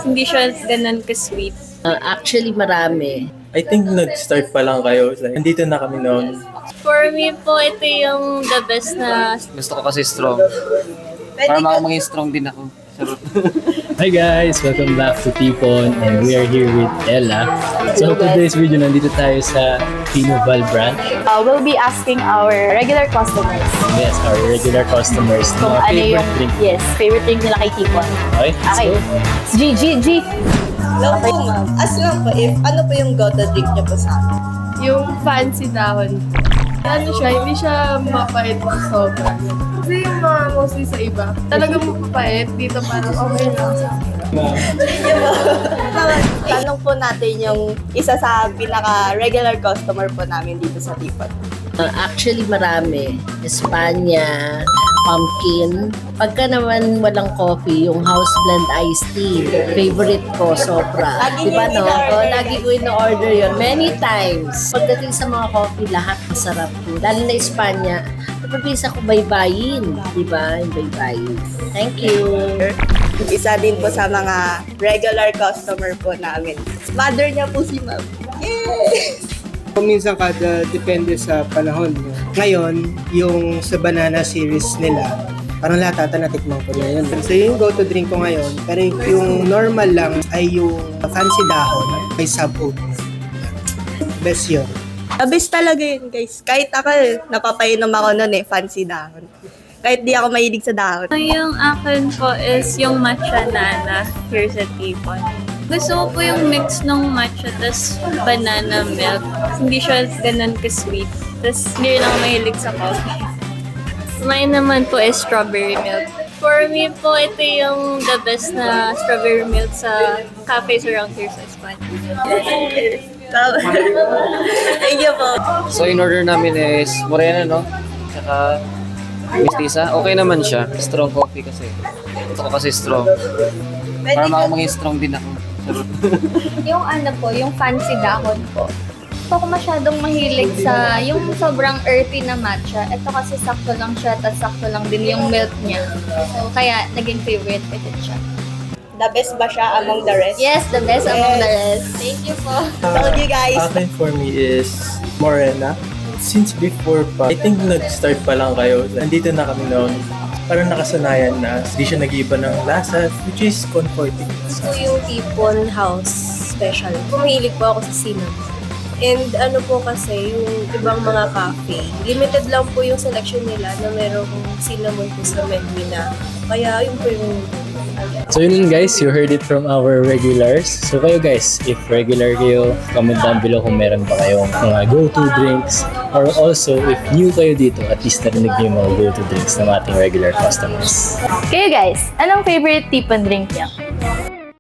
Hindi siya ganun ka-sweet. Actually, marami. I think nag-start pa lang kayo. Nandito na kami noon. For me po, ito yung the best na... Gusto ko kasi strong. Para maging strong din ako. Charot. Hi guys! Welcome back to Tipon and we are here with Ella. So today's video, nandito tayo sa Pinoval branch. We'll be asking our regular customers Yes, our regular customers kung mga ano favorite yung drink. favorite drink nila kay Tipon. Okay, let's Okay. go. G. Lang po ma'am. As lang po, if ano po yung go-to drink niyo po sa akin? Yung fancy dahon. Ano siya, hindi siya mapait na sobra. Kasi yung mga mostly sa iba, talagang mapapait. Dito parang okay lang sa akin. Tanong po natin yung isa sa pinaka-regular customer po namin dito sa Tipon. Actually, marami. Espanya, pumpkin. Pagka naman walang coffee, yung house blend iced tea. Favorite ko, sobra. Lagi Diba niyo no? in-order. Lagi ko in-order yun. Many times. Pagdating sa mga coffee, lahat masarap po. Lalo na Espanya. Napapisa ko baybayin. Diba? Yung baybayin. Thank you. Isa din po sa mga regular customer po namin. Mother niya po si ma'am. Minsan kada depende sa panahon. No? Ngayon, yung sa banana series nila, parang lahat ata natikman ko na yun. So yung go-to drink ko ngayon, pero yung normal lang ay yung fancy dahon, may sub-oat. Best yun. Abis talaga yun guys. Kahit ako, napapainom ako nun fancy dahon. Kahit di ako mahilig sa dahon. Yung akin po is yung matcha nana here sa Tipon. Gusto ko po yung mix ng matcha tas banana milk. Hindi siya ganun ka-sweet. Tas hindi rin ako mahilig sa coffee. Mine naman po is strawberry milk. For me po, ito yung the best na strawberry milk sa cafes around here sa Espanya. Thank you po. So in order namin is morena, no? Tsaka mestiza. Okay naman siya. Strong coffee kasi. Gusto ko kasi strong. Para maging strong din ako. Charot. Yung ano po, yung fancy dahon po. Hindi ako masyadong mahilig sa yung sobrang earthy na matcha. Ito kasi sakto lang siya, at sakto lang din yung milk niya. So, kaya naging favorite ko din siya. The best ba siya among the rest? Yes, the best among the rest. Thank you po. Thank you guys. Akin for me is Morena. Since before pa, I think nag-start pa lang kayo. Nandito na kami noon. Parang nakasanayan na. Hindi siya nag-iba ng lasa, which is comforting. So yung Tipon House Special, pumihilig po ako sa cinnamon. And ano po kasi, yung ibang mga cafe, limited lang po yung selection nila na merong cinnamon po sa menu na. Kaya yun po yung... So yun guys, you heard it from our regulars. So kayo guys, if regular kayo, comment down below kung meron ba kayong mga go-to drinks. Or also, if new kayo dito, at least narinig niyo yung mga go-to drinks ng ating regular customers. Kayo guys, anong favorite Tipon drink niyo?